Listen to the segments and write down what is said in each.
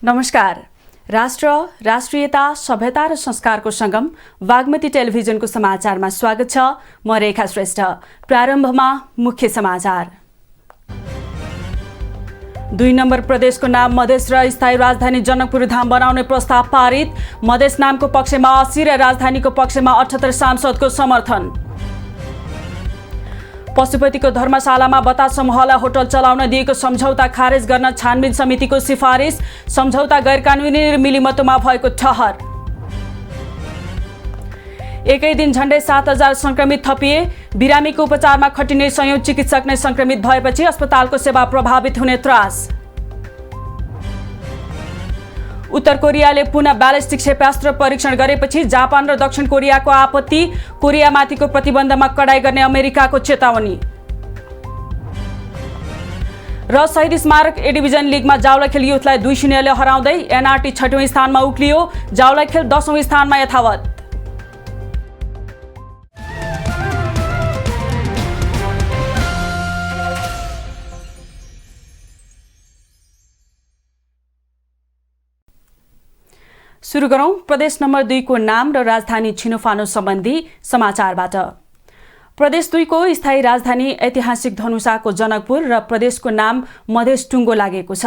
नमस्कार। राष्ट्र, राष्ट्रियता, सभ्यता र संस्कारको संगम बागमती टेलिभिजनको समाचारमा स्वागत छ। म रेखा श्रेष्ठ। प्रारम्भमा मुख्य समाचार। 2 नम्बर प्रदेशको नाम मधेस र स्थायी राजधानी जनकपुर धाम बनाउने प्रस्ताव पारित। मधेस नामको पक्षमा 80 र राजधानीको पक्षमा 78 सांसदको समर्थन। पशुपतिको धर्मशालामा बतास समूहलाई होटल चलाउन दिएको सम्झौता खारेज गर्न छानबिन समितिको सिफारिस। सम्झौता गैरकानुनी र मिलिमतोमा भएको ठहर। एकै दिन झण्डै 7000 संक्रमित थपिए। बिरामीको उपचारमा खटिने 100 चिकित्सक नै संक्रमित भएपछि अस्पतालको सेवा प्रभावित हुने त्रास। उत्तर कोरियाले पुनः ब्यालिस्टिक क्षेपणास्त्र परीक्षण गरेपछि जापान र दक्षिण कोरियाको आपत्ति। कोरियामाथिको प्रतिबन्धमा कडाई गर्ने अमेरिकाको चेतावनी। र शहीद स्मारक ए डिभिजन लिगमा जावलाखेल युथलाई 2-0 ले हराउँदै एनआरटी 6औं स्थानमा उक्लियो। जावलाखेल 10औं स्थानमा यथावत। सुरु गरौं प्रदेश नम्बर 2 को नाम र राजधानी छिनोफानो सम्बन्धी समाचारबाट। प्रदेश 2 को स्थायी राजधानी ऐतिहासिक धनुषाको जनकपुर र प्रदेशको नाम मधेस टुङ्गो लागेको छ।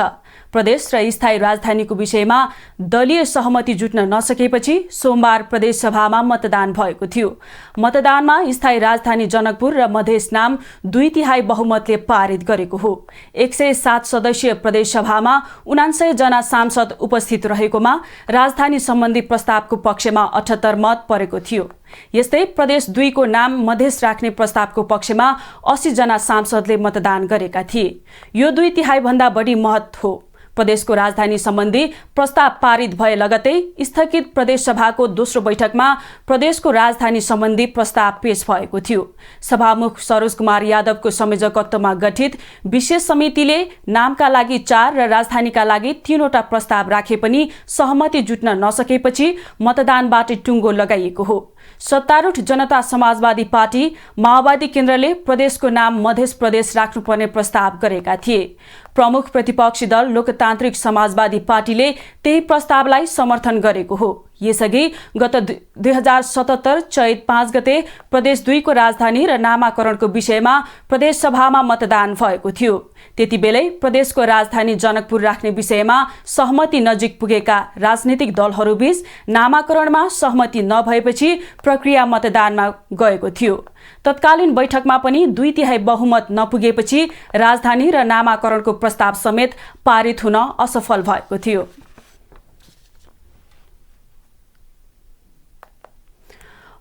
प्रदेश र स्थायी राजधानीको विषयमा दलीय सहमति जुट्न नसकेपछि सोमबार प्रदेश सभामा मतदान भएको थियो। मतदानमा स्थायी राजधानी जनकपुर र मधेस नाम 2/3 बहुमतले पारित गरेको हो। 107 सदस्यीय प्रदेश सभामा 79 जना सांसद उपस्थित रहेकोमा राजधानी सम्बन्धी प्रस्तावको पक्षमा 78 मत परेको थियो। यस्तै प्रदेश 2 को नाम मधेस राख्ने प्रस्तावको पक्षमा 80 जना सांसदले मतदान गरेका थिए। यो 2/3 भन्दा बढी मत हो। प्रदेशको राजधानी सम्बन्धी प्रस्ताव पारित भए लगतै स्थगित प्रदेश सभाको दोस्रो बैठकमा प्रदेशको राजधानी सम्बन्धी प्रस्ताव पेश भएको थियो। सभामुख सरोज कुमार यादवको संयोजकत्वमा गठित विशेष समितिले नामका लागि 4 र राजधानीका लागि 3वटा प्रस्ताव राखे पनि सहमति जुट्न नसकेपछि मतदानबाट टुङ्गो लगाइएको हो। सत्तारूढ जनता समाजवादी पार्टी, माओवादी केन्द्रले प्रदेशको नाम मधेस प्रदेश राख्नुपर्ने प्रस्ताव गरेका थिए। प्रमुख प्रतिपक्षी दल लोकतान्त्रिक समाजवादी पार्टीले त्यही प्रस्तावलाई समर्थन गरेको हो। यसअघि गत 2077 चैत 5 गते प्रदेश 2 को राजधानी र नामाकरणको विषयमा प्रदेश सभामा मतदान भएको थियो। त्यतिबेलै प्रदेशको राजधानी जनकपुर राख्ने विषयमा सहमति नजिक पुगेका राजनीतिक दलहरूबीच नामाकरणमा सहमति नभएपछि प्रक्रिया मतदानमा गएको थियो। तत्कालीन बैठकमा पनि 2/3 बहुमत नपुगेपछि राजधानी र नामाकरणको प्रस्ताव समेत पारित हुन असफल भएको थियो।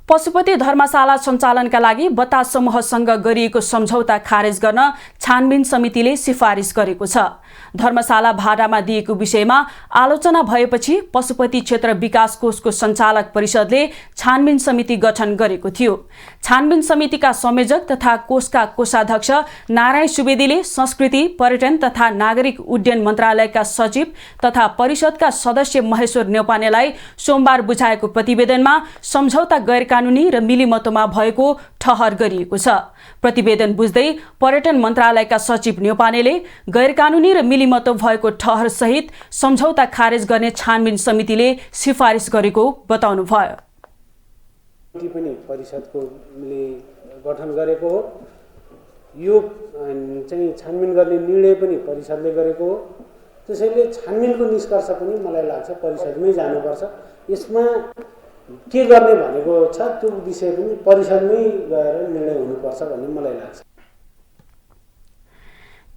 पशुपति धर्मशाला सञ्चालनका लागि बतास समूहसँग गरिएको सम्झौता खारेज गर्न छानबिन समितिले सिफारिस गरेको छ। धर्मशाला भाडामा दिएको विषयमा आलोचना भएपछि पशुपति क्षेत्र विकास कोषको सञ्चालक परिषदले छानबिन समिति गठन गरेको थियो। छानबिन समितिका संयोजक तथा कोषका कोषाध्यक्ष नारायण सुवेदीले संस्कृति, पर्यटन तथा नागरिक उड्डयन मन्त्रालयका सचिव तथा परिषदका सदस्य महेश्वर न्यौपानेलाई सोमबार बुझाएको प्रतिवेदनमा सम्झौता गैरकानुनी र मिलिमतोमा भएको ठहर गरिएको छ। प्रतिवेदन बुझ्दै पर्यटन मन्त्रालयका सचिव न्यौपानेले गैरकानुनी र मिलिमतो भएको ठहर सहित सम्झौता खारेज गर्ने छानबिन समितिले सिफारिस गरेको बताउनु भयो। पनि परिषदकोले गठन गरेको हो। यो चाहिँ छानबिन गर्ने निर्णय पनि परिषदले गरेको हो। त्यसैले छानबिनको निष्कर्ष पनि मलाई लाग्छ परिषदमै जानुपर्छ। यसमा के गर्ने भनेको छ त्यो विषय पनि परिषदमै गएर निर्णय हुनुपर्छ भन्ने मलाई लाग्छ।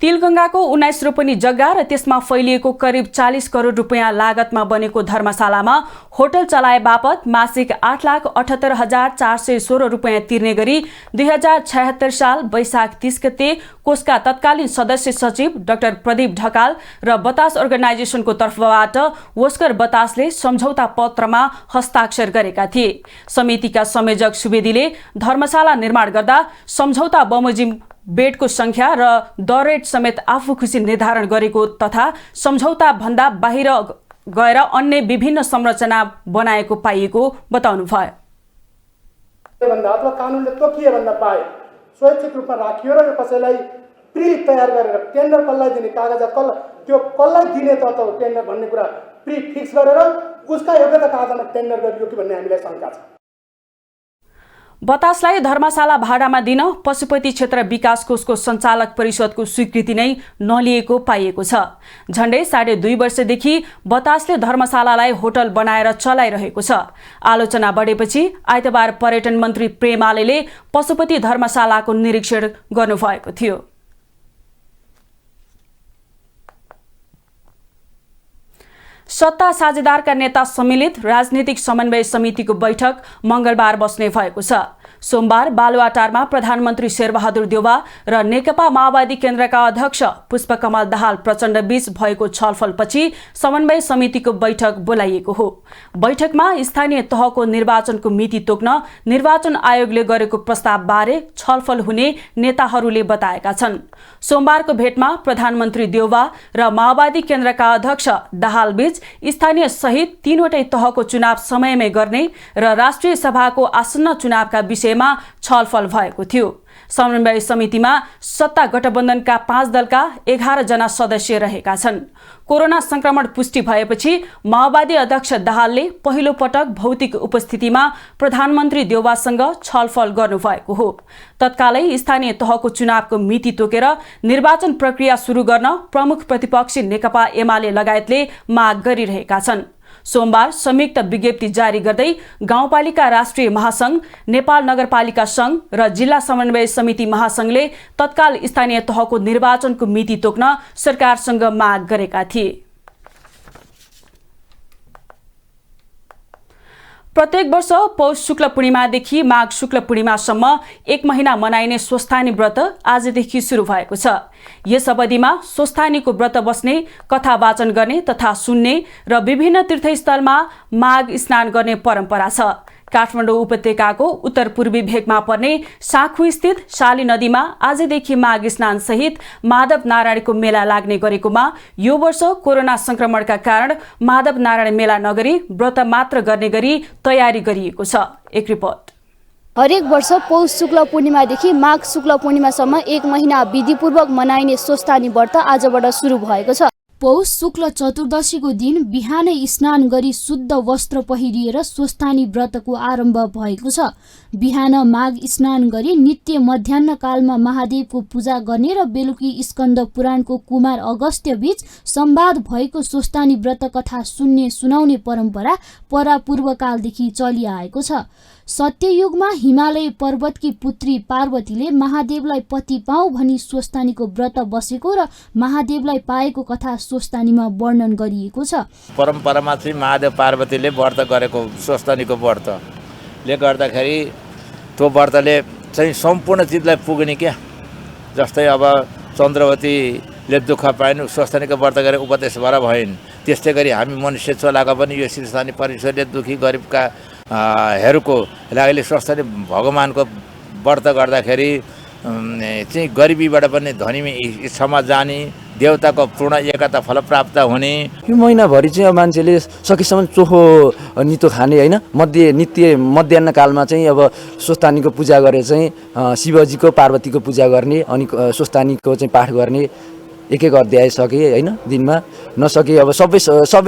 तिलगङ्गाको 19 रोपनी जग्गा र त्यसमा फैलिएको करिब 40 करोड रुपैयाँ लागतमा बनेको धर्मशालामा होटल चलाए बापत मासिक 8,78,416 रुपैयाँ तिर्ने गरी 2076 साल वैशाख 30 गते कोषका तत्कालीन सदस्य सचिव डाक्टर प्रदीप ढकाल र बतास अर्गनाइजेसनको तर्फबाट वस्कर बतासले सम्झौता पत्रमा हस्ताक्षर गरेका थिए। समितिका संयोजक सुवेदीले धर्मशाला निर्माण गर्दा सम्झौता बमोजिम बेडको संख्या र दर रेट समेत आफू खुसी निर्धारण गरेको तथा सम्झौता भन्दा बाहिर गएर अन्य विभिन्न संरचना बनाएको पाइएको बताउनु भयो। अथवा कानुनले तोकिए भन्दा पाए स्वैच्छिक रूपमा राखियो र कसैलाई प्री तयार गरेर टेन्डर कसलाई दिने, कागजात कसलाई, त्यो कसलाई दिने त टेन्डर भन्ने कुरा प्रिफिक्स गरेर उसका योग्यताका आधारमा टेन्डर गरियो कि भन्ने हामीलाई शङ्का छ। बतासलाई धर्मशाला भाडामा दिन पशुपति क्षेत्र विकास कोषको सञ्चालक परिषदको स्वीकृति नै नलिएको पाइएको छ। झण्डै 2.5 वर्षदेखि बतासले धर्मशालालाई होटल बनाएर चलाइरहेको छ। आलोचना बढेपछि आइतबार पर्यटन मन्त्री प्रेमाले पशुपति धर्मशालाको निरीक्षण गर्नुभएको थियो। सत्ता साझेदारका नेता सम्मिलित राजनीतिक समन्वय समितिको बैठक मंगलबार बस्ने भएको छ। सोमबार बालुवाटारमा प्रधानमन्त्री शेरबहादुर देउवा र नेकपा माओवादी केन्द्रका अध्यक्ष पुष्पकमल दाहाल प्रचण्ड बीच भएको छलफलपछि समन्वय समितिको बैठक बोलाइएको हो। बैठकमा स्थानीय तहको निर्वाचनको मिति तोक्न निर्वाचन आयोगले गरेको प्रस्तावबारे छलफल हुने नेताहरूले बताएका छन्। सोमबारको भेटमा प्रधानमन्त्री देउवा र माओवादी केन्द्रका अध्यक्ष दाहाल बीच स्थानीय सहित 3वटै तहको चुनाव समयमै गर्ने र राष्ट्रिय सभाको आसन्न चुनावका विषयमा छलफल भएको थियो। समन्वय समितिमा सत्ता गठबन्धनका 5 दलका 11 जना सदस्य रहेका छन्। कोरोना संक्रमण पुष्टि भएपछि माओवादी अध्यक्ष दाहालले पहिलो पटक भौतिक उपस्थितिमा प्रधानमन्त्री देउवासँग छलफल गर्नुभएको हो। तत्कालै स्थानीय तहको चुनावको मिति तोकेर निर्वाचन प्रक्रिया सुरु गर्न प्रमुख प्रतिपक्षी नेकपा एमाले लगायतले माग गरिरहेका छन्। सोमबार संयुक्त विज्ञप्ति जारी गर्दै गाउँपालिका राष्ट्रिय महासंघ, नेपाल नगरपालिका संघ र जिल्ला समन्वय समिति महासंघले तत्काल स्थानीय तहको निर्वाचनको मिति तोक्न सरकारसँग माग गरेका थिए। प्रत्येक वर्ष पौष शुक्ल पूर्णिमादेखि माघ शुक्ल पूर्णिमासम्म 1 महिना मनाइने स्वस्थानी व्रत आजदेखि सुरु भएको छ। यस अवधिमा स्वस्थानीको व्रत बस्ने, कथा वाचन गर्ने तथा सुन्ने र विभिन्न तीर्थस्थलमा माघ स्नान गर्ने परम्परा छ। काठमाडौँ उपत्यकाको उत्तर पूर्वी भेगमा पर्ने साँखु स्थित शाली नदीमा आजदेखि माघ स्नान सहित माधव नारायणको मेला लाग्ने गरेकोमा यो वर्ष कोरोना संक्रमणका कारण माधव नारायण मेला नगरी व्रत मात्र गर्ने गरी तयारी गरिएको छ। एक रिपोर्ट। हरेक वर्ष पौष शुक्ल पूर्णिमादेखि माघ शुक्ल पूर्णिमासम्म 1 महिना विधिपूर्वक मनाइने स्वस्थानी व्रत आजबाट सुरु भएको छ। पौष शुक्ल चतुर्दशीको दिन बिहानै स्नान गरी शुद्ध वस्त्र पहिरिएर स्वस्थानी व्रतको आरम्भ भएको छ। बिहान माघ स्नान गरी नित्य मध्याह्न कालमा महादेवको पूजा गर्ने र बेलुकी स्कन्द पुराणको कुमार अगस्त्य बीच संवाद भएको स्वस्थानी व्रत कथा सुन्ने सुनाउने परम्परा परापूर्वकालदेखि चलिआएको छ। सत्ययुगमा हिमालय पर्वतकी पुत्री पार्वतीले महादेवलाई पति पाऊ भनी स्वस्थानीको व्रत बसेको र महादेवलाई पाएको कथा स्वस्थानीमा वर्णन गरिएको छ। परम्परामा चाहिँ महादेव पार्वतीले व्रत गरेको स्वस्थानीको व्रतले गर्दाखेरि त्यो व्रतले चाहिँ सम्पूर्ण जीवलाई पुग्ने क्या। जस्तै अब चन्द्रवतीले दुःख पाइन्, स्वस्थानीको व्रत गरेर उपदेश भएर भइन्। त्यस्तै गरी हामी मनुष्य चलाएको पनि यो स्वस्थानी परमेश्वरले दुखी गरिबका हरूको लागि स्वस्थानी भगवानको व्रत गर्दाखेरि चाहिँ गरिबीबाट पनि धनीमा इच्छामा जाने, देवताको पूर्ण एकता फल प्राप्त हुने। यो महिनाभरि चाहिँ अब मान्छेले सकेसम्म चोखो नितो खाने होइन, नित्य मध्याह्न कालमा चाहिँ अब स्वस्थानीको पूजा गरेर चाहिँ शिवजीको पार्वतीको पूजा गर्ने, अनि स्वस्थानीको चाहिँ पाठ गर्ने। एक अध्याय सके होइन दिनमा, नसके अब सबै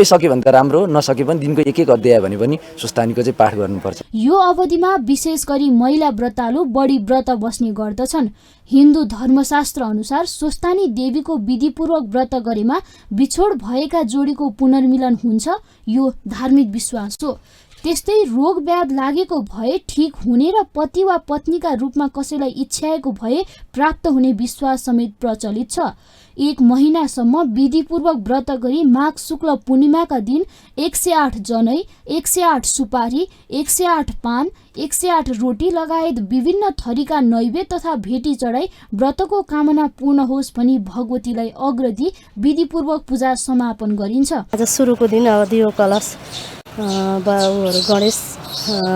सके भने त राम्रो, नसके पनि दिनको एक अध्याय भने पनि स्वस्थानीको चाहिँ पाठ गर्नुपर्छ। यो अवधिमा विशेष गरी महिला व्रतालु बढी व्रत बस्ने गर्दछन्। हिन्दू धर्मशास्त्र अनुसार स्वस्थानी देवीको विधिपूर्वक व्रत गरेमा बिछोड भएका जोडीको पुनर्मिलन हुन्छ, यो धार्मिक विश्वास हो। त्यस्तै रोग व्याध लागेको भए ठीक हुने र पति वा पत्नीका रूपमा कसैलाई इच्छाएको भए प्राप्त हुने विश्वास समेत प्रचलित छ। 1 महिनासम्म विधिपूर्वक व्रत गरी माघ शुक्ल पूर्णिमाका दिन 108 जनै, 108 सुपारी, 108 पान, 108 रोटी लगायत विभिन्न थरीका नैवेद्य तथा भेटी चढाई व्रतको कामना पूर्ण होस् भनी भगवतीलाई अग्रदी विधिपूर्वक पूजा समापन गरिन्छ। आज सुरुको दिन अब दियो कलश बाबुहरू गणेश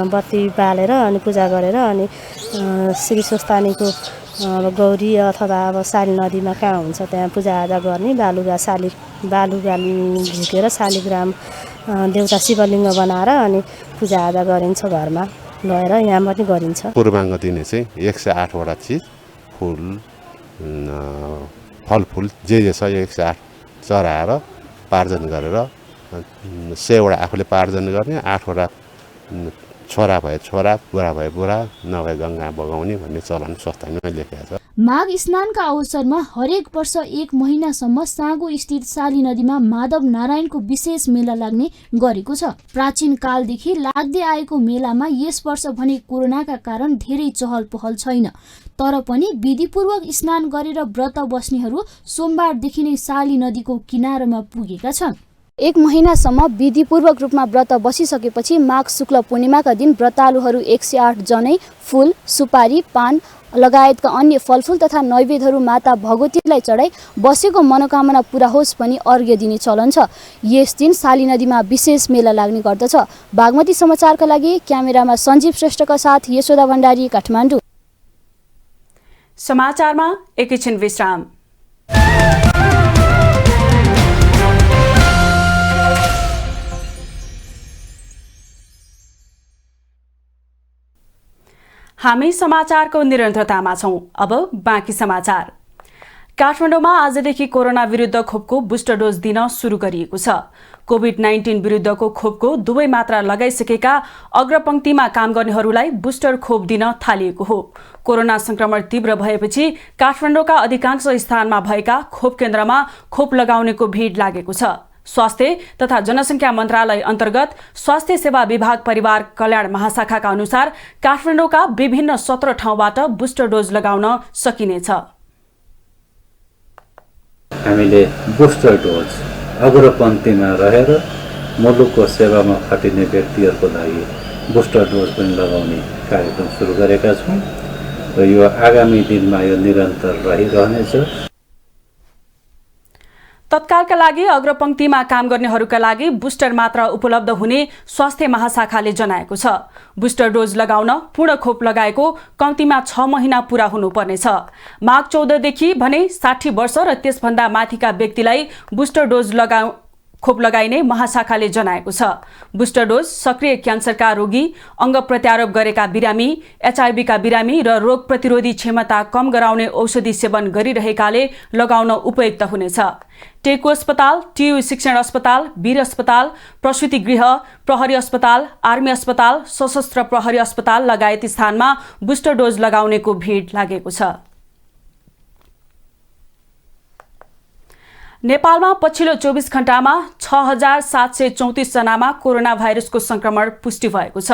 बत्ती बालेर अनि पूजा गरेर अनि श्री स्वस्थानीको गौरी अथवा अब शाली नदीमा कहाँ हुन्छ त्यहाँ पूजाआजा गर्ने। बालुगा झिकेर शालिग्राम देवता शिवलिङ्ग बनाएर अनि पूजाआजा गरिन्छ, घरमा लगेर यहाँ पनि गरिन्छ। पूर्वाङ्ग दिने चाहिँ 108 वटा चिज, फुल फलफुल जे छ 108 चढाएर पार्जन गरेर 100वटा आफूले पार्जन गर्ने, 8वटा छोरा भए छोरा, बुढा भए बुढा, नभए गङ्गा बगाउने भन्ने चलन स्वस्थानीमा लेखेको छ। माघ स्नानका अवसरमा हरेक वर्ष 1 महिनासम्म साँगो स्थित साली नदीमा माधव नारायणको विशेष मेला लाग्ने गरेको छ। प्राचीन कालदेखि लाग्दै आएको मेलामा यस वर्ष भने कोरोनाका कारण धेरै चहल पहल छैन, तर पनि विधिपूर्वक स्नान गरेर व्रत बस्नेहरू सोमबारदेखि नै साली नदीको किनारमा पुगेका छन्। 1 महिनासम्म विधिपूर्वक रूपमा व्रत बसिसकेपछि माघ शुक्ल पूर्णिमाका दिन व्रतालुहरू 108 जनै फूल, सुपारी, पान लगायतका अन्य फलफुल तथा नैवेद्यहरू माता भगवतीलाई चढाई बसेको मनोकामना पूरा होस् भनी अर्घ्य दिने चलन छ। यस दिन साली नदीमा विशेष मेला लाग्ने गर्दछ। बागमती समाचारका लागि क्यामेरामा सञ्जीव श्रेष्ठका साथ यशोदा भण्डारी, काठमाडौँ। समाचारमा एकैछिन विश्राम। हामी समाचारको निरन्तरतामा छौं। अब बाँकी समाचार। काठमाडौँमा आजदेखि कोरोना विरुद्ध खोपको बुस्टर डोज दिन सुरु गरिएको छ। कोभिड-19 विरुद्धको खोपको 2 मात्रा लगाइसकेका अग्रपंक्तिमा काम गर्नेहरूलाई बुस्टर खोप दिन थालिएको हो। कोरोना संक्रमण तीव्र भएपछि काठमाडौँका अधिकांश स्थानमा भएका खोप केन्द्रमा खोप लगाउनेको भिड लागेको छ। स्वास्थ्य तथा जनसंख्या मन्त्रालय अन्तर्गत स्वास्थ्य सेवा विभाग परिवार कल्याण महाशाखाका अनुसार काठमाडौँका विभिन्न 17 ठाउँबाट बुस्टर डोज लगाउन सकिनेछ। हामीले बुस्टर डोज अग्रपंक्तिमा रहेर मुलुकको सेवामा खटिने व्यक्तिहरूको लागि बुस्टर डोज पनि लगाउने कार्यक्रम सुरु गरेका छौँ र यो आगामी दिनमा यो निरन्तर रहिरहनेछ। तत्कालका लागि अग्रपंक्तिमा काम गर्नेहरूका लागि बुस्टर मात्रा उपलब्ध हुने स्वास्थ्य महाशाखाले जनाएको छ। बुस्टर डोज लगाउन पूर्ण खोप लगाएको कम्तीमा 6 महिना पूरा हुनुपर्नेछ। माघ 14 देखि भने 60 वर्ष र त्यसभन्दा माथिका व्यक्तिलाई बुस्टर डोज खोप लगाइने महाशाखाले जनाएको छ। बुस्टर डोज सक्रिय क्यान्सरका रोगी, अङ्ग प्रत्यारोप गरेका बिरामी, एचआईभीका बिरामी र रोग प्रतिरोधी क्षमता कम गराउने औषधि सेवन गरिरहेकाले लगाउन उपयुक्त हुनेछ। टेकु अस्पताल, टियु शिक्षण अस्पताल, वीर अस्पताल, प्रसूति गृह, प्रहरी अस्पताल, आर्मी अस्पताल, सशस्त्र प्रहरी अस्पताल लगायत स्थानमा बुस्टर डोज लगाउनेको भिड लागेको छ। नेपालमा पछिल्लो 24 घण्टामा 6734 जनामा कोरोना भाइरसको संक्रमण पुष्टि भएको छ।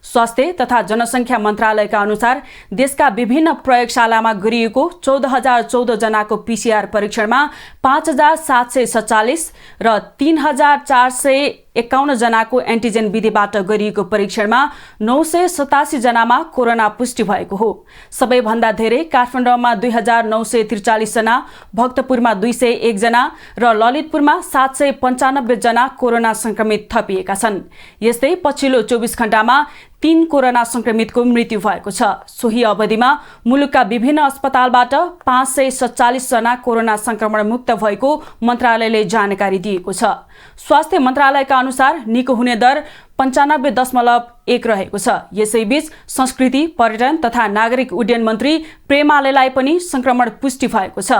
स्वास्थ्य तथा जनसंख्या मन्त्रालयका अनुसार देशका विभिन्न प्रयोगशालामा गरिएको 14014 जनाको पीसीआर परीक्षणमा 5747 र 3451 जनाको एन्टिजेन विधिबाट गरिएको परीक्षणमा 987 जनामा कोरोना पुष्टि भएको हो। सबैभन्दा धेरै काठमाडौँमा 2943 जना, भक्तपुरमा 201 जना र ललितपुरमा 795 जना कोरोना संक्रमित थपिएका छन्। यस्तै पछिल्लो 24 घण्टामा 3 कोरोना संक्रमितको मृत्यु भएको छ। सोही अवधिमा मुलुकका विभिन्न अस्पतालबाट 547 जना कोरोना संक्रमण मुक्त भएको मन्त्रालयले जानकारी दिएको छ। स्वास्थ्य मन्त्रालयका अनुसार निको हुने दर 95.1 रहेको छ। यसैबीच संस्कृति, पर्यटन तथा नागरिक उड्डयन मन्त्री प्रेमालेलाई पनि संक्रमण पुष्टि भएको छ।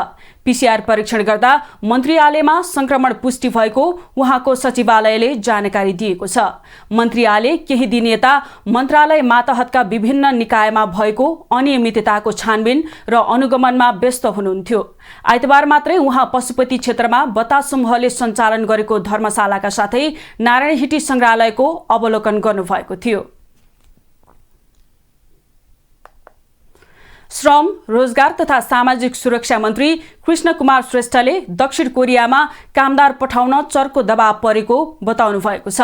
पीसीआर परीक्षण गर्दा मन्त्रीआलयमा संक्रमण पुष्टि भएको उहाँको सचिवालयले जानकारी दिएको छ। मन्त्रीआलय केही दिन यता मन्त्रालय मातहतका विभिन्न निकायमा भएको अनियमितताको छानबिन र अनुगमनमा व्यस्त हुनुहुन्थ्यो। आइतबार मात्रै उहाँ पशुपति क्षेत्रमा बतास समूहले सञ्चालन गरेको धर्मशालाका साथै नारायणहिटी संग्रहालयको अवलोकन गर्नुभएको थियो। श्रम, रोजगार तथा सामाजिक सुरक्षा मन्त्री कृष्ण कुमार श्रेष्ठले दक्षिण कोरियामा कामदार पठाउन चर्को दबाव परेको बताउनु भएको छ।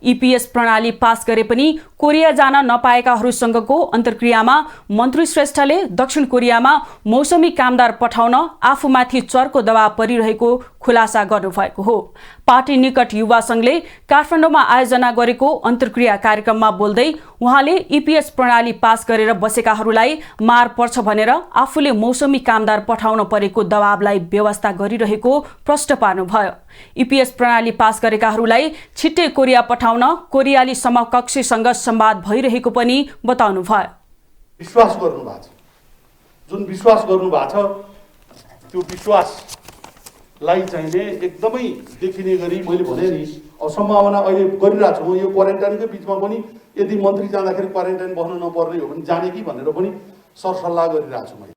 ईपीएस प्रणाली पास गरे पनि कोरिया जान नपाएकाहरूसँगको अन्तर्क्रियामा मन्त्री श्रेष्ठले दक्षिण कोरियामा मौसमी कामदार पठाउन आफूमाथि चर्को दबाव परिरहेको खुलासा गर्नुभएको हो। पार्टी निकट युवा संघले काठमाडौँमा आयोजना गरेको अन्तर्क्रिया कार्यक्रममा बोल्दै उहाँले ईपीएस प्रणाली पास गरेर बसेकाहरूलाई मार पर्छ भनेर आफूले मौसमी कामदार पठाउन परेको दबावलाई व्यवस्था गरिरहेको प्रश्न पार्नुभयो। ईपीएस प्रणाली पास गरेकाहरूलाई छिट्टै कोरिया पठाउन कोरियाली समकक्षीसँग संवाद भइरहेको पनि बताउनुभयो। विश्वास गर्नु भएको छ, जुन विश्वास गर्नु भएको छ त्यो विश्वास लाई चाहिने एकदमै देखिने गरी मैले भने नि अब सम्भावना अहिले गरिरहेको छु। यो क्वारेन्टाइनकै बिचमा पनि यदि मन्त्री जाँदाखेरि क्वारेन्टाइन बस्नु नपर्ने हो भने जाने कि भनेर पनि सरसल्लाह गरिरहेको छु।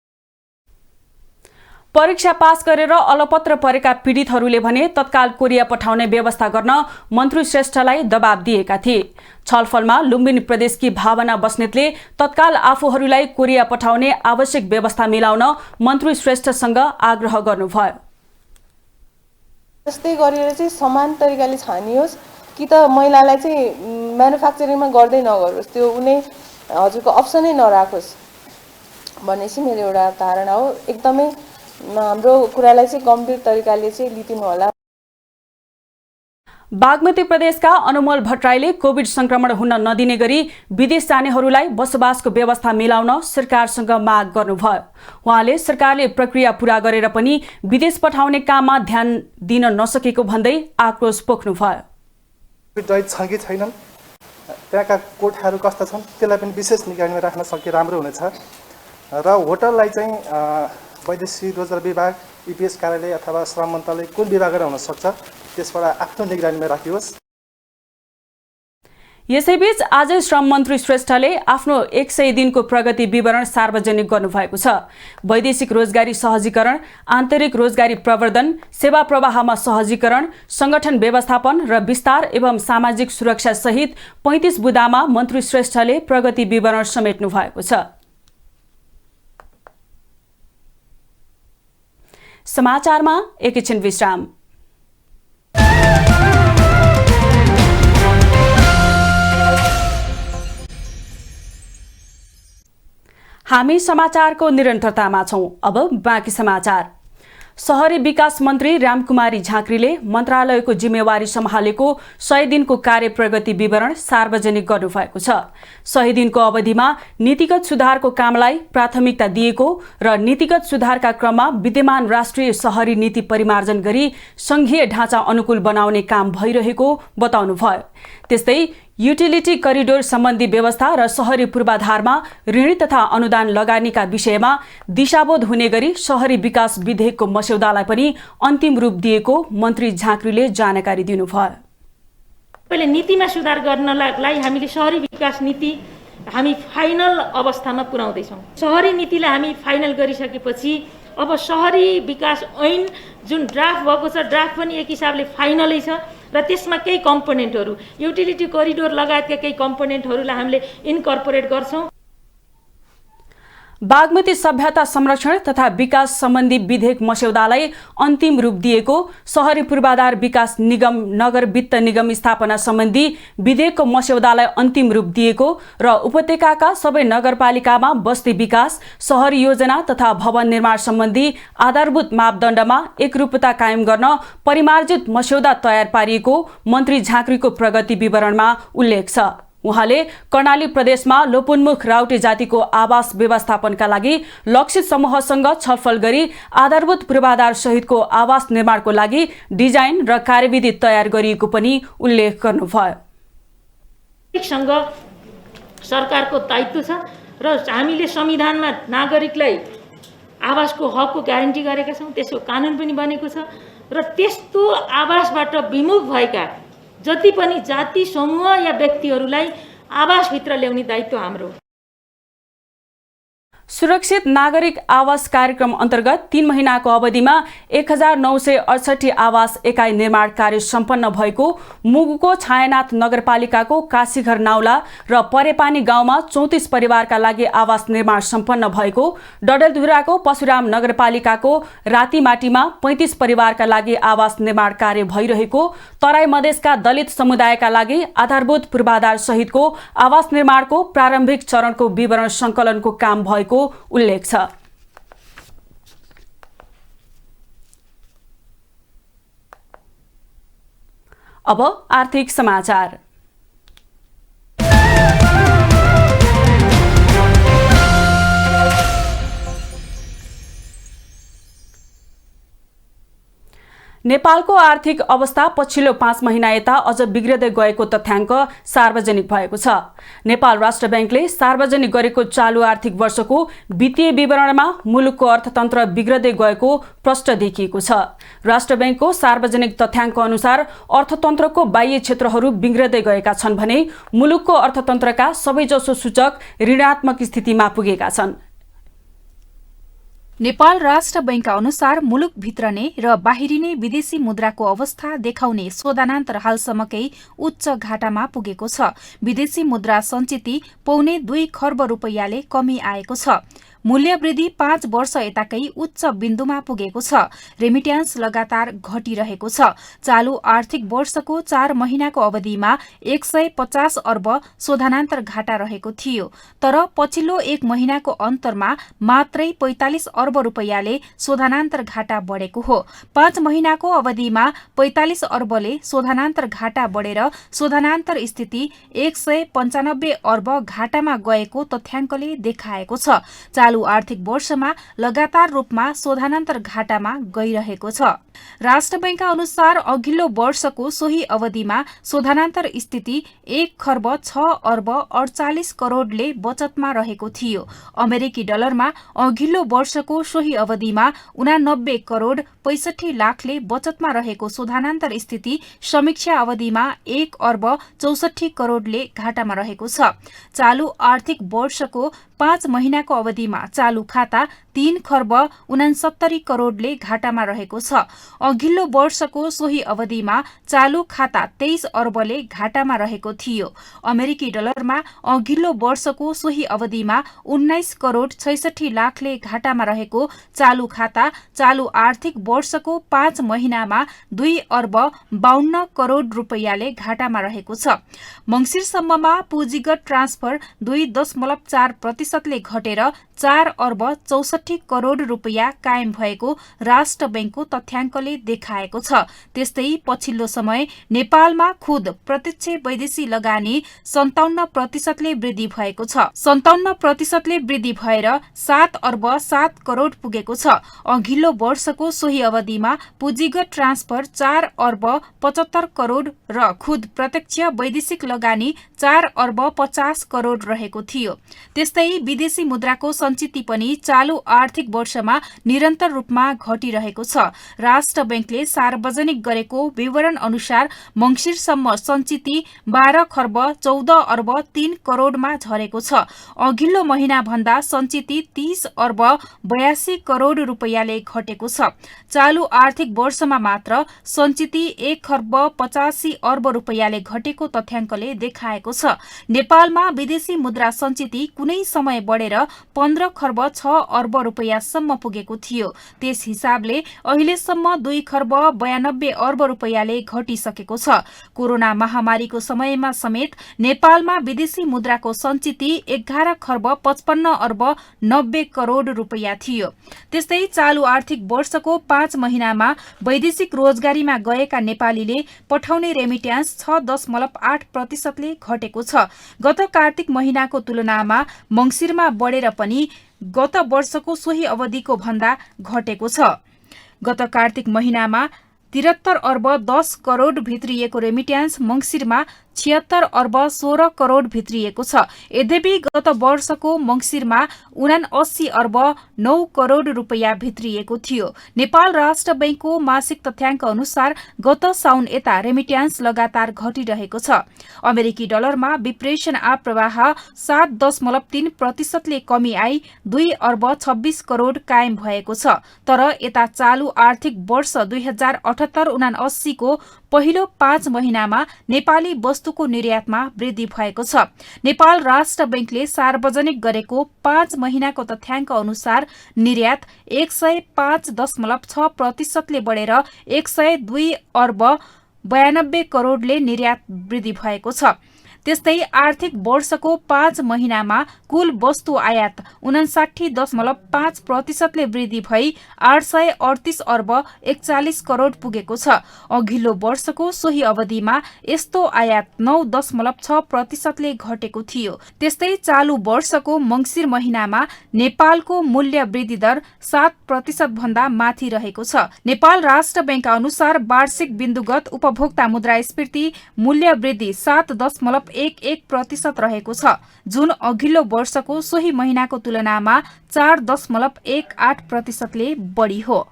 परीक्षा पास गरेर अलपत्र परेका पीडितहरूले भने तत्काल कोरिया पठाउने व्यवस्था गर्न मन्त्री श्रेष्ठलाई दबाब दिएका थिए। छलफलमा लुम्बिनी प्रदेशकी भावना बस्नेतले तत्काल आफूहरूलाई कोरिया पठाउने आवश्यक व्यवस्था मिलाउन मन्त्री श्रेष्ठसँग आग्रह गर्नुभयो। जस्तै गरेर चाहिँ समान तरिकाले छानियोस् कि त महिलालाई चाहिँ म्यानुफ्याक्चरिङमा गर्दै नगरोस्, त्यो उनी हजुरको अप्सनै नराखोस् भन्ने चाहिँ मेरो एउटा धारणा हो। एकदमै हाम्रो कुरालाई चाहिँ गम्भीर तरिकाले चाहिँ लिदिनु होला। बागमती प्रदेशका अनुमोल भट्टराईले कोभिड संक्रमण हुन नदिने गरी विदेश जानेहरूलाई बसोबासको व्यवस्था मिलाउन सरकारसँग माग गर्नुभयो। उहाँले सरकारले प्रक्रिया पूरा गरेर पनि विदेश पठाउने काममा ध्यान दिन नसकेको भन्दै आक्रोश पोख्नुभयो। छ कि छैनन्, त्यहाँका कोठाहरू कस्ता छन्, त्यसलाई पनि विशेष निगरानीमा राख्न सके राम्रो हुनेछ। र होटललाई चाहिँ वैदेशिक रोजगार विभाग, इपिएस कार्यालय अथवा श्रम मन्त्रालय कुन विभागबाट हुन सक्छ, त्यसबाट आफ्नो निगरानीमा राखियोस्। यसैबीच आज श्रम मन्त्री श्रेष्ठले आफ्नो 100 दिनको प्रगति विवरण सार्वजनिक गर्नुभएको छ। वैदेशिक रोजगारी सहजीकरण, आन्तरिक रोजगारी प्रवर्धन, सेवा प्रवाहमा सहजीकरण, संगठन व्यवस्थापन र विस्तार एवं सामाजिक सुरक्षा सहित 35 बुँदामा मन्त्री श्रेष्ठले प्रगति विवरण समेट्नु भएको छ। समाचारमा एकैछिन विश्राम। हामी समाचारको निरन्तरतामा छौं। अब बाँकी समाचार। शहरी विकास मन्त्री रामकुमारी झाँक्रीले मन्त्रालयको जिम्मेवारी सम्हालेको 100 दिनको कार्य प्रगति विवरण सार्वजनिक गर्नुभएको छ। 100 दिनको अवधिमा नीतिगत सुधारको कामलाई प्राथमिकता दिएको र नीतिगत सुधारका क्रममा विद्यमान राष्ट्रिय शहरी नीति परिमार्जन गरी संघीय ढाँचा अनुकूल बनाउने काम भइरहेको बताउनुभयो। त्यस्तै युटिलिटी करिडोर सम्बन्धी व्यवस्था र शहरी पूर्वाधारमा ऋण तथा अनुदान लगानीका विषयमा दिशाबोध हुने गरी शहरी विकास विधेयकको मस्यौदालाई पनि अन्तिम रूप दिएको मन्त्री झाँक्रीले जानकारी दिनुभयो। पहिले नीतिमा सुधार गर्नलाई हामीले शहरी विकास नीति हामी फाइनल अवस्थामा पुर्याउँदैछौँ। शहरी नीतिलाई हामी फाइनल गरिसकेपछि अब शहरी विकास ऐन जुन ड्राफ्ट भएको छ, ड्राफ्ट पनि एक हिसाबले फाइनलै छ र त्यसमा केही कम्पोनेन्टहरू युटिलिटी करिडोर लगायतका केही कम्पोनेन्टहरूलाई हामीले इन्कर्पोरेट गर्छौँ। बागमती सभ्यता संरक्षण तथा विकास सम्बन्धी विधेयक मस्यौदालाई अन्तिम रूप दिएको शहरी पूर्वाधार विकास निगम नगर वित्त निगम स्थापना सम्बन्धी विधेयकको मस्यौदालाई अन्तिम रूप दिएको र उपत्यकाका सबै नगरपालिकामा बस्ती विकास, शहरी योजना तथा भवन निर्माण सम्बन्धी आधारभूत मापदण्डमा एकरूपता कायम गर्न परिमार्जित मस्यौदा तयार पारिएको मन्त्री झाँक्रीको प्रगति विवरणमा उल्लेख छ। उहाँले कर्णाली प्रदेशमा लोपोन्मुख राउटे जातिको आवास व्यवस्थापनका लागि लक्षित समूहसँग छलफल गरी आधारभूत पूर्वाधार सहितको आवास निर्माणको लागि डिजाइन र कार्यविधि तयार गरिएको पनि उल्लेख गर्नुभयो। सरकारको दायित्व छ र हामीले संविधानमा नागरिकलाई आवासको हकको ग्यारेन्टी गरेका छौँ, त्यसको कानुन पनि बनेको छ र त्यस्तो आवासबाट विमुख भएका जति पनि जाति समूह या व्यक्तिहरूलाई आवासभित्र ल्याउने दायित्व हाम्रो। सुरक्षित नागरिक आवास कार्यक्रम अन्तर्गत 3 महिनाको अवधिमा 1968 आवास एकाइ निर्माण कार्य सम्पन्न भएको मुगुको छायानाथ नगरपालिकाको काशीघर नाउला र परेपानी गाउँमा 34 परिवारका लागि आवास निर्माण सम्पन्न भएको, डडेलधुराको परशुराम नगरपालिकाको रातीमाटीमा 35 परिवारका लागि आवास निर्माण कार्य भइरहेको, तराई मधेसका दलित समुदायका लागि आधारभूत पूर्वाधार सहितको आवास निर्माणको प्रारम्भिक चरणको विवरण सङ्कलनको काम भएको उल्लेख छ। अब आर्थिक समाचार। नेपालको आर्थिक अवस्था पछिल्लो 5 महिना यता अझ बिग्रदै गएको तथ्याङ्क सार्वजनिक भएको छ। नेपाल राष्ट्र बैंकले सार्वजनिक गरेको चालु आर्थिक वर्षको वित्तीय विवरणमा मुलुकको अर्थतन्त्र बिग्रदै गएको प्रष्ट देखिएको छ। राष्ट्र बैंकको सार्वजनिक तथ्याङ्क अनुसार अर्थतन्त्रको बाह्य क्षेत्रहरू बिग्रदै गएका छन् भने मुलुकको अर्थतन्त्रका सबैजसो सूचक ऋणात्मक स्थितिमा पुगेका छन्। नेपाल राष्ट्र बैंकका अनुसार मुलुकभित्र नै र बाहिरिने विदेशी मुद्राको अवस्था देखाउने शोधनान्तर हालसम्मकै उच्च घाटामा पुगेको छ। विदेशी मुद्रा सञ्चिति पौने 2 खर्ब रुपैयाँले कमी आएको छ। मूल्य वृद्धि 5 वर्ष यताकै उच्च बिन्दुमा पुगेको छ। रेमिट्यान्स लगातार घटिरहेको छ। चालु आर्थिक वर्षको 4 महिनाको अवधिमा 150 अर्ब शोधनान्तर घाटा रहेको थियो, तर पछिल्लो 1 महिनाको अन्तरमा मात्रै 45 अर्ब रुपैयाँले शोधनान्तर घाटा बढेको हो। 5 महिनाको अवधिमा 45 अर्बले शोधनान्तर घाटा बढेर शोधनान्तर स्थिति 195 अर्ब घाटामा गएको तथ्याङ्कले देखाएको छ। चालु आर्थिक वर्षमा लगातार रूपमा शोधनान्तर घाटामा गइरहेको छ। राष्ट्र बैंकका अनुसार अघिल्लो वर्षको सोही अवधिमा शोधनान्तर स्थिति 1 खर्ब 6 अर्ब 48 करोडले बचतमा रहेको थियो। अमेरिकी डलरमा अघिल्लो वर्षको सोही अवधिमा 89 करोड 65 लाखले बचतमा रहेको शोधनान्तर स्थिति समीक्षा अवधिमा 1 अर्ब 64 करोडले घाटामा रहेको छ। चालु आर्थिक वर्षको 5 महिनाको अवधिमा चालु खाता 3 खर्ब 69 करोडले घाटामा रहेको छ। अघिल्लो वर्षको सोही अवधिमा चालु खाता 23 अर्बले घाटामा रहेको थियो। अमेरिकी डलरमा अघिल्लो वर्षको सोही अवधिमा 19 करोड 66 लाखले घाटामा रहेको चालु खाता चालु आर्थिक वर्षको 5 महिनामा 2 अर्ब 52 करोड रुपैयाँले घाटामा रहेको छ। मंसिरसम्ममा पुँजीगत ट्रान्सफर 2.4% घटेर 4 अर्ब 64 करोड रुपैयाँ कायम भएको राष्ट्र बैंकको तथ्याङ्कले देखाएको छ। त्यस्तै पछिल्लो समय नेपालमा खुद प्रत्यक्ष वैदेशी लगानी 57% वृद्धि भएको छ। 57% वृद्धि भएर 7 अर्ब 7 करोड पुगेको छ। अघिल्लो वर्षको सोही अवधिमा पुँजीगत ट्रान्सफर 4 अर्ब 75 करोड र खुद प्रत्यक्ष वैदेशिक लगानी 4 अर्ब 50 करोड रहेको थियो। त्यस्तै विदेशी मुद्राको सञ्चिति पनि चालु आर्थिक वर्षमा निरन्तर रूपमा घटिरहेको छ। राष्ट्र बैंकले सार्वजनिक गरेको विवरण अनुसार मंसिरसम्म सञ्चिति 12 खर्ब 14 अर्ब 3 करोडमा झरेको छ। अघिल्लो महिना भन्दा सञ्चिति 30 अर्ब 82 करोड रुपैयाँले घटेको छ। चालु आर्थिक वर्षमा मात्र सञ्चिति 1 खर्ब 85 अर्ब रुपैयाँले घटेको तथ्याङ्कले देखाएको छ। नेपालमा विदेशी मुद्रा सञ्चिति कुनै समय बढेर 15 खर्ब 6 अर्ब रुपैयाँसम्म पुगेको थियो। त्यस हिसाबले अहिलेसम्म 2 खर्ब 92 अर्ब रुपैयाँले घटिसकेको छ। कोरोना महामारीको समयमा समेत नेपालमा विदेशी मुद्राको सञ्चिति 11 खर्ब 55 अर्ब 90 करोड रुपैयाँ थियो। त्यस्तै चालु आर्थिक वर्षको 5 महिनामा वैदेशिक रोजगारीमा गएका नेपालीले पठाउने रेमिट्यान्स 6.8%ले घटेको छ। गत कार्तिक महिनाको तुलनामा मंसिरमा बढेर पनि गत वर्षको सोही अवधिको भन्दा घटेको छ। गत कार्तिक महिनामा 73 अर्ब 10 करोड भित्रिएको रेमिट्यान्स मंसिरमा 76 अर्ब 16 करोड भित्रिएको छ। यद्यपि गत वर्षको मंसिरमा 79 अर्ब 9 करोड रुपैयाँ भित्रिएको थियो। नेपाल राष्ट्र बैंकको मासिक तथ्याङ्क अनुसार गत साउन यता रेमिट्यान्स लगातार घटिरहेको छ। अमेरिकी डलरमा विप्रेषण आप्रवाह 7.3%ले कमी आई 2 अर्ब 26 करोड कायम भएको छ। तर यता चालु आर्थिक वर्ष 2078-79 को पहिलो 5 महिनामा नेपाली वस्तुको निर्यातमा वृद्धि भएको छ। नेपाल राष्ट्र बैंकले सार्वजनिक गरेको 5 महिनाको तथ्याङ्क अनुसार निर्यात 105.6%ले बढेर 102 अर्ब 92 करोडले निर्यात वृद्धि भएको छ। त्यस्तै आर्थिक वर्षको 5 महिनामा कुल वस्तु आयात 59.5% वृद्धि भई 838 अर्ब 41 करोड पुगेको छ। अघिल्लो वर्षको सोही अवधिमा यस्तो आयात 9.6% घटेको थियो। त्यस्तै चालू वर्षको मंसिर महिनामा नेपालको मूल्य वृद्धि दर 7% भन्दा माथि रहेको छ। नेपाल राष्ट्र बैंक अनुसार वार्षिक बिन्दुगत उपभोक्ता मुद्रास्फीति मूल्य वृद्धि 7.11% रहेको छ, जुन अघिल्लो वर्षको सोही महिनाको तुलनामा 4.18% बढी हो।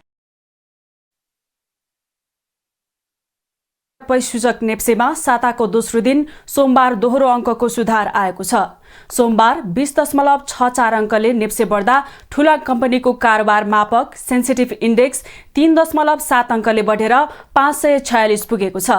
पैसूचक नेप्सेमा साताको दोस्रो दिन सोमबार दोहोरो अङ्कको सुधार आएको छ। सोमबार 20.64 अङ्कले नेप्से बढ्दा ठूला कम्पनीको कारोबार मापक सेन्सिटिभ इन्डेक्स 3.7 अङ्कले बढेर 546 पुगेको छ।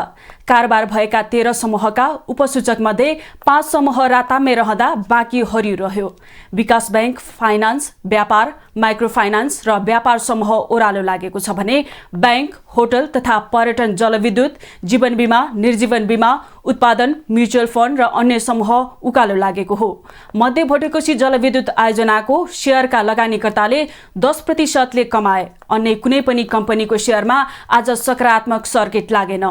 कारोबार भएका 13 समूहका उपसूचक मध्ये 5 समूह रातामै रहँदा बाँकी हरियो रह्यो। विकास बैंक, फाइनान्स, व्यापार, माइक्रो फाइनान्स र व्यापार समूह ओह्रालो लागेको छ भने बैंक, होटल तथा पर्यटन, जलविद्युत, जीवन बीमा, निर्जीवन बीमा, उत्पादन, म्युचुअल फन्ड र अन्य समूह उकालो लागेको हो। मध्य भोटेकोशी जलविद्युत आयोजनाको शेयरका लगानीकर्ताले 10% कमाए। अन्य कुनै पनि कम्पनीको शेयरमा आज सकारात्मक सर्किट लागेन।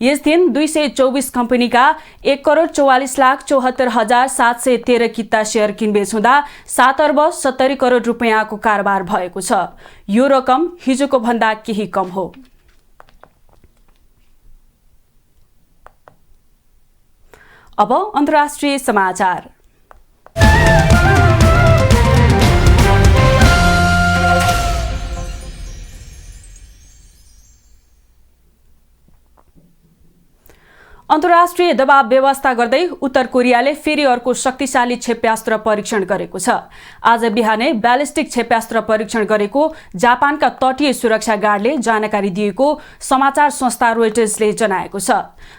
यस दिन 224 कम्पनीका 1,44,74,713 किता शेयर किनबेच हुँदा 7 अर्ब 70 करोड रुपियाँको कारोबार भएको छ। यो रकम हिजोको भन्दा केही कम हो। अब अन्तर्राष्ट्रिय समाचार। अन्तर्राष्ट्रिय दबाव व्यवस्था गर्दै उत्तर कोरियाले फेरि अर्को शक्तिशाली क्षेप्यास्त्र परीक्षण गरेको छ। आज बिहानै ब्यालिस्टिक क्षेप्यास्त्र परीक्षण गरेको जापानका तटीय सुरक्षा गार्डले जानकारी दिएको समाचार संस्था रोइटर्सले जनाएको छ।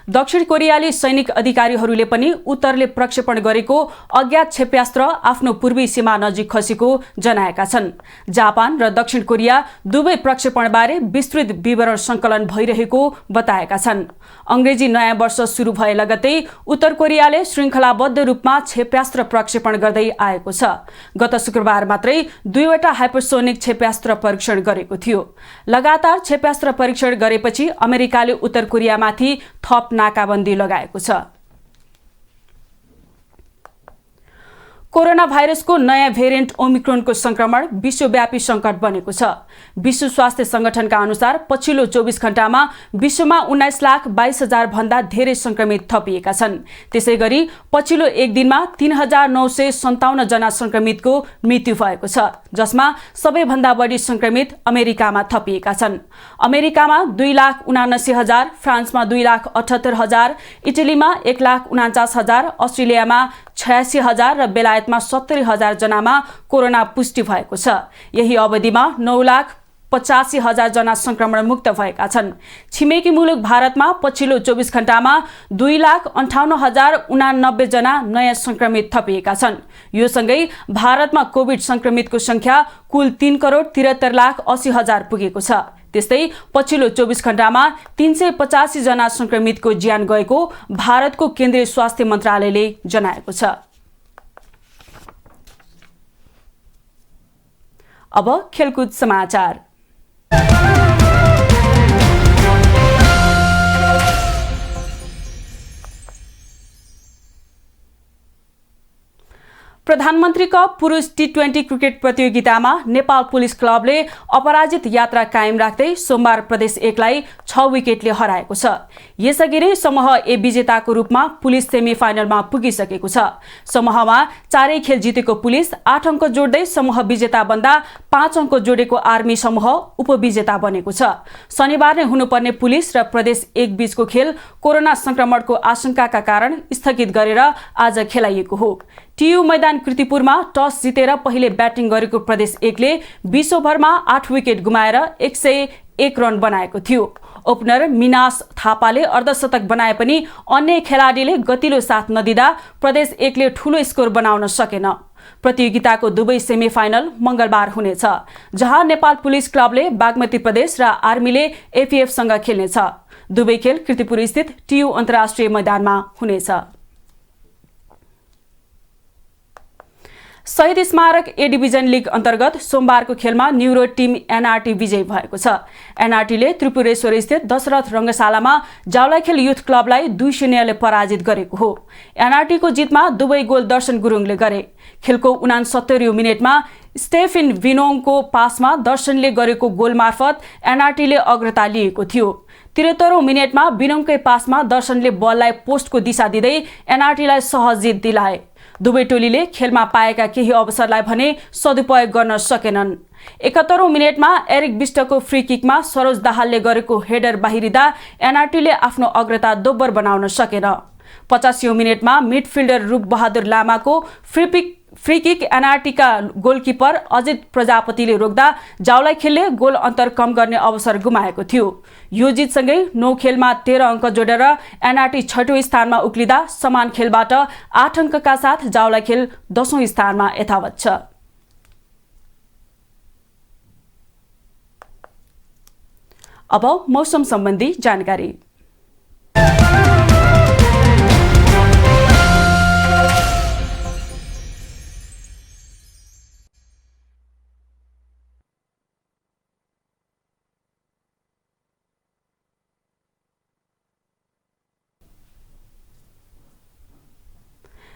दक्षिण कोरियाली सैनिक अधिकारीहरूले पनि उत्तरले प्रक्षेपण गरेको अज्ञात क्षेप्यास्त्र आफ्नो पूर्वी सीमा नजिक खसेको जनाएका छन्। जापान र दक्षिण कोरिया दुवै प्रक्षेपणबारे विस्तृत विवरण सङ्कलन भइरहेको बताएका छन्। अंग्रेजी नयाँ वर्ष सुरु भए लगतै उत्तर कोरियाले श्रृङ्खलाबद्ध रूपमा क्षेप्यास्त्र प्रक्षेपण गर्दै आएको छ। गत शुक्रबार मात्रै 2वटा हाइपरसोनिक क्षेप्यास्त्र परीक्षण गरेको थियो। लगातार क्षेप्यास्त्र परीक्षण गरेपछि अमेरिकाले उत्तर कोरियामाथि थप नाकाबन्दी लगाएको छ। कोरोना भाइरसको नयाँ भेरिएन्ट ओमिक्रोनको संक्रमण विश्वव्यापी संकट बनेको छ। विश्व स्वास्थ्य संगठनका अनुसार पछिल्लो 24 घण्टामा विश्वमा 19,22,000 भन्दा धेरै संक्रमित थपिएका छन्। त्यसैगरी पछिल्लो एक दिनमा 3,957 जना संक्रमितको मृत्यु भएको छ, जसमा सबैभन्दा बढी संक्रमित अमेरिकामा थपिएका छन्। अमेरिकामा 2,79,000, फ्रान्समा 2,78,000, इटलीमा 1,49,000, अस्ट्रेलियामा 86,000 र बेलायतमा 70,000 जनामा कोरोना पुष्टि भएको छ। यही अवधिमा 9,85,000 जना संक्रमण मुक्त भएका छन्। छिमेकी मुलुक भारतमा पछिल्लो 24 घण्टामा 2,58,089 जना नयाँ संक्रमित थपिएका छन्। यो सँगै भारतमा कोभिड संक्रमितको संख्या कुल 3,73,80,000 पुगेको छ। त्यस्तै पछिल्लो 24 घण्टामा 385 जना संक्रमितको ज्यान गएको भारतको केन्द्रीय स्वास्थ्य मन्त्रालयले जनाएको छ। अब खेलकुद समाचार। प्रधानमन्त्री कप पुरुष टी20 क्रिकेट प्रतियोगितामा नेपाल पुलिस क्लबले अपराजित यात्रा कायम राख्दै सोमबार प्रदेश 1 लाई 6 विकेटले हराएको छ। यसअघि नै समूह ए विजेताको रूपमा पुलिस सेमिफाइनलमा पुगिसकेको छ। समूहमा 4 खेल जितेको पुलिस 8 अङ्क जोड्दै समूह विजेता बन्दा 5 अङ्क जोडेको आर्मी समूह उपविजेता बनेको छ। शनिबार नै हुनुपर्ने पुलिस र प्रदेश 1 बीचको खेल कोरोना संक्रमणको आशंकाका कारण स्थगित गरेर आज खेलाइएको हो। टियु मैदान कृतिपुरमा टस जितेर पहिले ब्याटिङ गरेको प्रदेश 1 ले 20 ओभरमा 8 विकेट गुमाएर 101 रन बनाएको थियो। ओपनर मिनास थापाले अर्धशतक बनाए पनि अन्य खेलाडीले गतिलो साथ नदिँदा प्रदेश 1 ले ठूलो स्कोर बनाउन सकेन। प्रतियोगिताको दुवै सेमिफाइनल मंगलबार हुनेछ, जहाँ नेपाल पुलिस क्लबले बागमती प्रदेश र आर्मीले एपीएफ सँग खेल्नेछ। दुवै खेल कृतिपुर स्थित टियु अन्तर्राष्ट्रिय मैदानमा हुनेछ। शहीद स्मारक ए डिभिजन लिग अन्तर्गत सोमबारको खेलमा न्युरो टिम एनआरटी विजयी भएको छ। एनआरटीले त्रिपुरेश्वर स्थित दशरथ रङ्गशालामा जावलाखेल युथ क्लबलाई 2-0 ले पराजित गरेको हो। एनआरटीको जितमा दुवै गोल दर्शन गुरुङले गरे। खेलको 69औं मिनेटमा स्टेफिन विनोङको पासमा दर्शनले गरेको गोल मार्फत एनआरटीले अग्रता लिएको थियो। 73औं मिनेटमा विनोङकै पासमा दर्शनले बललाई पोस्टको दिशा दिँदै एनआरटीलाई सहज जित दिलाए। दुवै टोलीले खेलमा पाएका केही अवसरलाई भने सदुपयोग गर्न सकेनन्। 71औं मिनेटमा एरिक बिष्टको फ्री किकमा सरोज दाहालले गरेको हेडर बाहिरिँदा एनआरटीले आफ्नो अग्रता दोब्बर बनाउन सकेन। 85औं मिनेटमा मिडफिल्डर रूप बहादुर लामाको फ्री किक एनआरटीका गोलकिपर अजित प्रजापतिले रोक्दा जावलाखेलले गोल अन्तर कम गर्ने अवसर गुमाएको थियो। यो जितसँगै 9 खेलमा 13 अङ्क जोडेर एनआरटी 6औं स्थानमा उक्लिँदा समान खेलबाट 8 अङ्कका साथ जावलाखेल 10औं स्थानमा यथावत छ। अब मौसम सम्बन्धी जानकारी।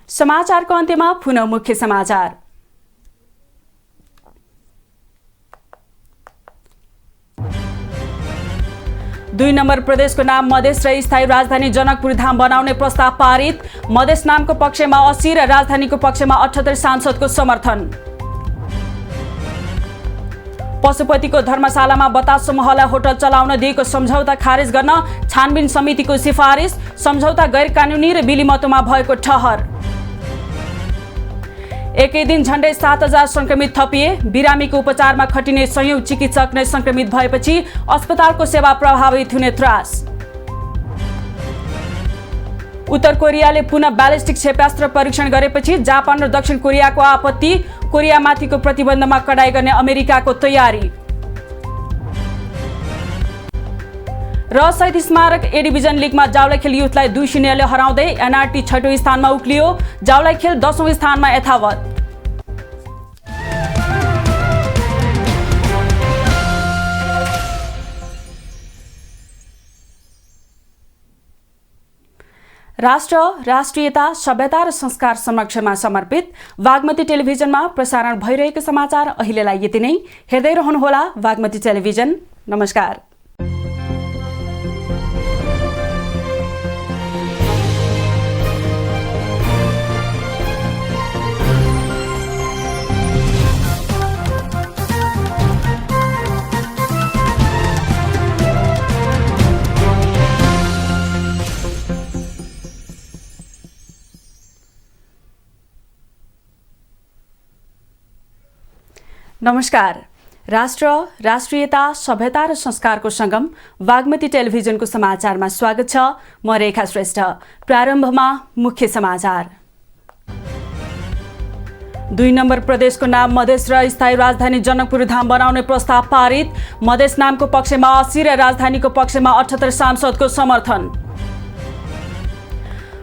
समाचारको अन्त्यमा पुनः मुख्य समाचार। दुई नम्बर प्रदेशको नाम मधेस र स्थायी राजधानी जनकपुर धाम बनाउने प्रस्ताव पारित। मधेस नामको पक्षमा 80 र राजधानीको पक्षमा 78 सांसदको समर्थन। पशुपतिको धर्मशालामा बतास समूहलाई होटल चलाउन दिएको सम्झौता खारेज गर्न छानबिन समितिको सिफारिस। सम्झौता गैर कानुनी र बिलिमतोमा भएको ठहर। एकै दिन झण्डै 7000 संक्रमित थपिए। बिरामीको उपचारमा खटिने 100औं चिकित्सक नै संक्रमित भएपछि अस्पतालको सेवा प्रभावित हुने त्रास। उत्तर कोरियाले पुनः ब्यालिस्टिक क्षेपणास्त्र परीक्षण गरेपछि जापान र दक्षिण कोरियाको आपत्ति। कोरियामाथिको प्रतिबन्धमा कडाई गर्ने अमेरिकाको तयारी। र शहीद स्मारक ए डिभिजन लिगमा जावलाखेल युथलाई 2-0 ले हराउँदै एनआरटी 6औं स्थानमा उक्लियो। जावलाखेल 10औं स्थानमा यथावत। राष्ट्र, राष्ट्रियता, सभ्यता र संस्कार संरक्षणमा समर्पित बागमती टेलिभिजनमा प्रसारण भइरहेको समाचार अहिलेलाई यति नै। हेर्दै रहनुहोला बागमती टेलिभिजन। नमस्कार। नमस्कार। राष्ट्र, राष्ट्रियता, सभ्यता र संस्कारको संगम बागमती टेलिभिजनको समाचारमा स्वागत छ। म रेखा श्रेष्ठ। प्रारम्भमा मुख्य समाचार। 2 नम्बर प्रदेशको नाम मधेस र स्थायी राजधानी जनकपुर धाम बनाउने प्रस्ताव पारित। मधेस नामको पक्षमा 80 र राजधानीको पक्षमा 78 सांसदको समर्थन।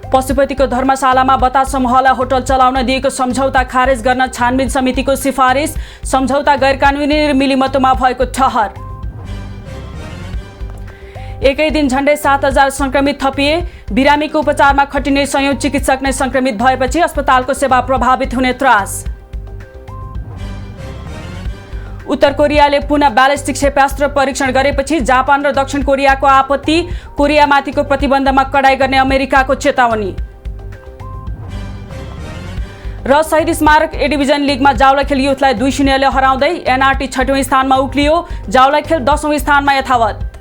पशुपतिको धर्मशालामा बतास समूहलाई होटल चलाउन दिएको सम्झौता खारेज गर्न छानबिन समितिको सिफारिस। सम्झौता गैर कानुनी र मिलिमतोमा भएको ठहर। एकै दिन झण्डै 7000 संक्रमित थपिए। बिरामीको उपचारमा खटिने 100औं चिकित्सक नै संक्रमित भएपछि अस्पतालको सेवा प्रभावित हुने त्रास। उत्तर कोरियाले पुनः ब्यालिस्टिक क्षेपणास्त्र परीक्षण गरेपछि जापान र दक्षिण कोरियाको आपत्ति। कोरियामाथिको प्रतिबन्धमा कडाई गर्ने अमेरिकाको चेतावनी। र शहीद स्मारक ए डिभिजन लिगमा जावलाखेल युथलाई 2-0 ले हराउँदै एनआरटी 6औं स्थानमा उक्लियो। जावलाखेल 10औं स्थानमा यथावत।